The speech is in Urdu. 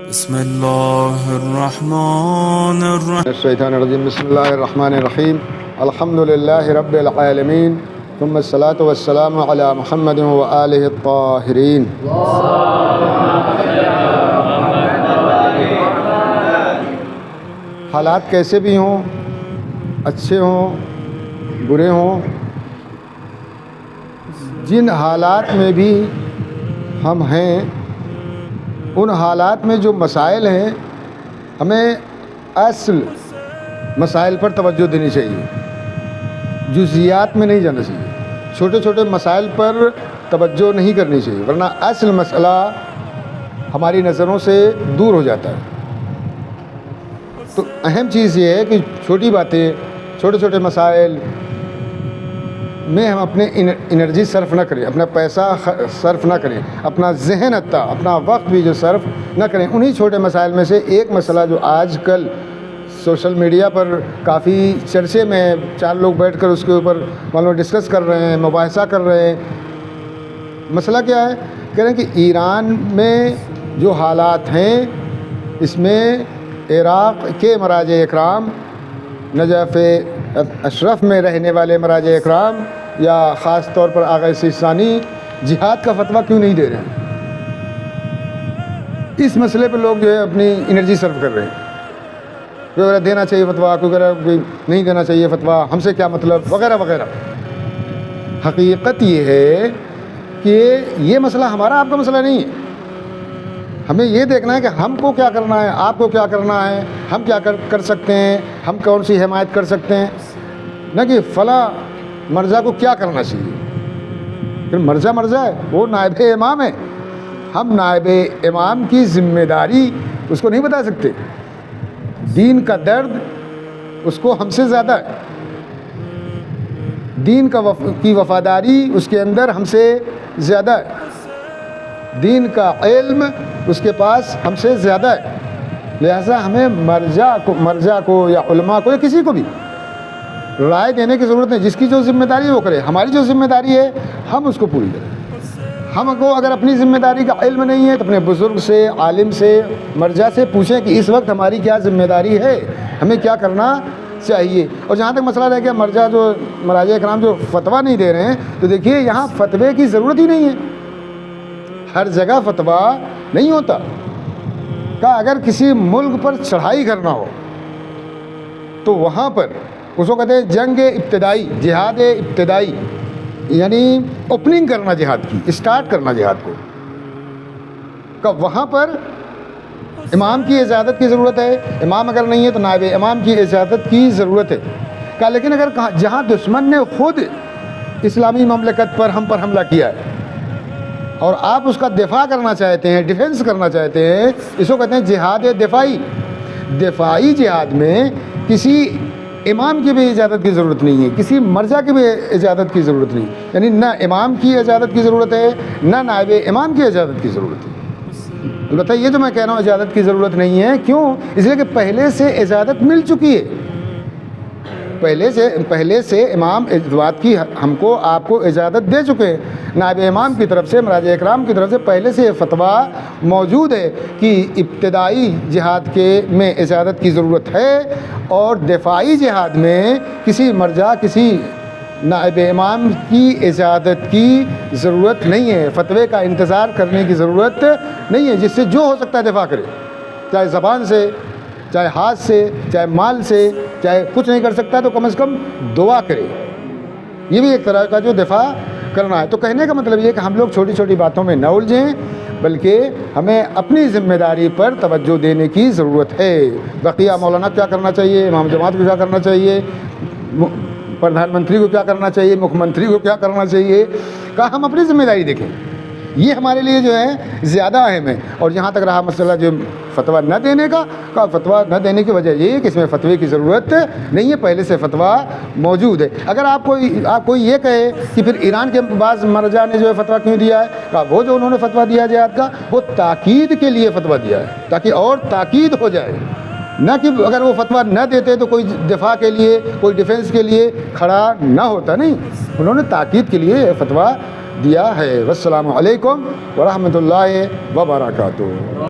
بسم اللہ الرحمن الرحیم الشیطان الرجیم بسم اللہ الرحمن الرحیم الحمد للہ رب العالمین ثم الصلاة والسلام علی محمد وآلہ الطاہرین۔ حالات کیسے بھی ہوں، اچھے ہوں برے ہوں، جن حالات میں بھی ہم ہیں ان حالات میں جو مسائل ہیں ہمیں اصل مسائل پر توجہ دینی چاہیے، جزیات میں نہیں جانا چاہیے، چھوٹے چھوٹے مسائل پر توجہ نہیں کرنی چاہیے، ورنہ اصل مسئلہ ہماری نظروں سے دور ہو جاتا ہے۔ تو اہم چیز یہ ہے کہ چھوٹی باتیں، چھوٹے چھوٹے مسائل میں ہم اپنے انرجی صرف نہ کریں، اپنا پیسہ صرف نہ کریں، اپنا ذہن حتی اپنا وقت بھی جو صرف نہ کریں۔ انہی چھوٹے مسائل میں سے ایک مسئلہ جو آج کل سوشل میڈیا پر کافی چرچے میں ہے، چار لوگ بیٹھ کر اس کے اوپر معلوم ڈسکس کر رہے ہیں، مباحثہ کر رہے ہیں۔ مسئلہ کیا ہے؟ کہہ رہے ہیں کہ ایران میں جو حالات ہیں اس میں عراق کے مراجع اکرام، نجف اشرف میں رہنے والے مراجع اکرام یا خاص طور پر آغا سیستانی جہاد کا فتویٰ کیوں نہیں دے رہے ہیں؟ اس مسئلے پہ لوگ جو ہے اپنی انرجی صرف کر رہے ہیں، کوئی وغیرہ دینا چاہیے فتویٰ، کوئی وغیرہ نہیں دینا چاہیے فتویٰ، ہم سے کیا مطلب وغیرہ وغیرہ۔ حقیقت یہ ہے کہ یہ مسئلہ ہمارا آپ کا مسئلہ نہیں ہے۔ ہمیں یہ دیکھنا ہے کہ ہم کو کیا کرنا ہے، آپ کو کیا کرنا ہے، ہم کیا کر سکتے ہیں، ہم کون سی حمایت کر سکتے ہیں، نہ کہ فلاں مرجع کو کیا کرنا چاہیے۔ پھر مرجع ہے، وہ نائب امام ہے، ہم نائب امام کی ذمہ داری اس کو نہیں بتا سکتے، دین کا درد اس کو ہم سے زیادہ ہے، دین کی وفاداری اس کے اندر ہم سے زیادہ ہے، دین کا علم اس کے پاس ہم سے زیادہ ہے۔ لہذا ہمیں مرجع کو یا علماء کو یا کسی کو بھی رائے دینے کی ضرورت نہیں، جس کی جو ذمہ داری ہے وہ کرے۔ ہماری جو ذمہ داری ہے ہم اس کو پوری کریں۔ ہم کو اگر اپنی ذمہ داری کا علم نہیں ہے تو اپنے بزرگ سے، عالم سے، مرجع سے پوچھیں کہ اس وقت ہماری کیا ذمہ داری ہے، ہمیں کیا کرنا چاہیے۔ اور جہاں تک مسئلہ رہ گیا مراجع اکرام جو فتویٰ نہیں دے رہے ہیں، تو دیکھیے یہاں فتوے کی ضرورت ہی نہیں ہے، ہر جگہ فتویٰ نہیں ہوتا۔ کہ اگر کسی ملک پر چڑھائی کرنا ہو تو وہاں پر اس کو کہتے ہیں جنگ ابتدائی، جہاد ابتدائی، یعنی اوپننگ کرنا جہاد کی، اسٹارٹ کرنا جہاد کو، کہ وہاں پر امام کی اجازت کی ضرورت ہے، امام اگر نہیں ہے تو نائب امام کی اجازت کی ضرورت ہے۔ کہ لیکن اگر جہاں دشمن نے خود اسلامی مملکت پر ہم پر حملہ کیا ہے اور آپ اس کا دفاع کرنا چاہتے ہیں، ڈیفنس کرنا چاہتے ہیں، اس کو کہتے ہیں جہاد دفاعی۔ دفاعی جہاد میں کسی امام کی بھی اجازت کی ضرورت نہیں ہے، کسی مرجع کی بھی اجازت کی ضرورت نہیں، یعنی نہ امام کی اجازت کی ضرورت ہے نہ نائب امام کی اجازت کی ضرورت ہے۔ البتہ یہ جو میں کہہ رہا ہوں اجازت کی ضرورت نہیں ہے، کیوں؟ اس لیے کہ پہلے سے اجازت مل چکی ہے، پہلے سے امام اس بات کی ہم کو آپ کو اجازت دے چکے ہیں، نائب امام کی طرف سے، مراجع اکرام کی طرف سے پہلے سے فتویٰ موجود ہے کہ ابتدائی جہاد میں اجازت کی ضرورت ہے اور دفاعی جہاد میں کسی مرجع، کسی نائب امام کی اجازت کی ضرورت نہیں ہے، فتوے کا انتظار کرنے کی ضرورت نہیں ہے، جس سے جو ہو سکتا ہے دفاع کرے، چاہے زبان سے، چاہے ہاتھ سے، چاہے مال سے، چاہے کچھ نہیں کر سکتا تو کم از کم دعا کرے، یہ بھی ایک طرح کا جو دفاع کرنا ہے۔ تو کہنے کا مطلب یہ کہ ہم لوگ چھوٹی چھوٹی باتوں میں نہ الجھیں، بلکہ ہمیں اپنی ذمہ داری پر توجہ دینے کی ضرورت ہے۔ بقیہ مولانا کیا کرنا چاہیے، امام جماعت کو کیا کرنا چاہیے، پردھان منتری کو کیا کرنا چاہیے، مکھ منتری کو کیا کرنا چاہیے، کہ ہم اپنی ذمہ داری دیکھیں، یہ ہمارے لیے جو ہے زیادہ اہم ہے۔ اور جہاں تک رہا مسئلہ جو فتویٰ نہ دینے کا، فتویٰ نہ دینے کی وجہ یہ ہے کہ اس میں فتوے کی ضرورت نہیں ہے، پہلے سے فتویٰ موجود ہے۔ اگر آپ کوئی یہ کہے کہ پھر ایران کے بعض مرجع نے جو ہے فتویٰ کیوں دیا ہے، کہ وہ جو انہوں نے فتویٰ دیا جہاد کا وہ تاکید کے لیے فتویٰ دیا ہے، تاکہ اور تاکید ہو جائے، نہ کہ اگر وہ فتویٰ نہ دیتے تو کوئی دفاع کے لیے، کوئی ڈیفنس کے لیے کھڑا نہ ہوتا، نہیں، انہوں نے تاکید کے لیے فتویٰ دیا ہے۔ والسلام علیکم ورحمۃ اللہ وبرکاتہ۔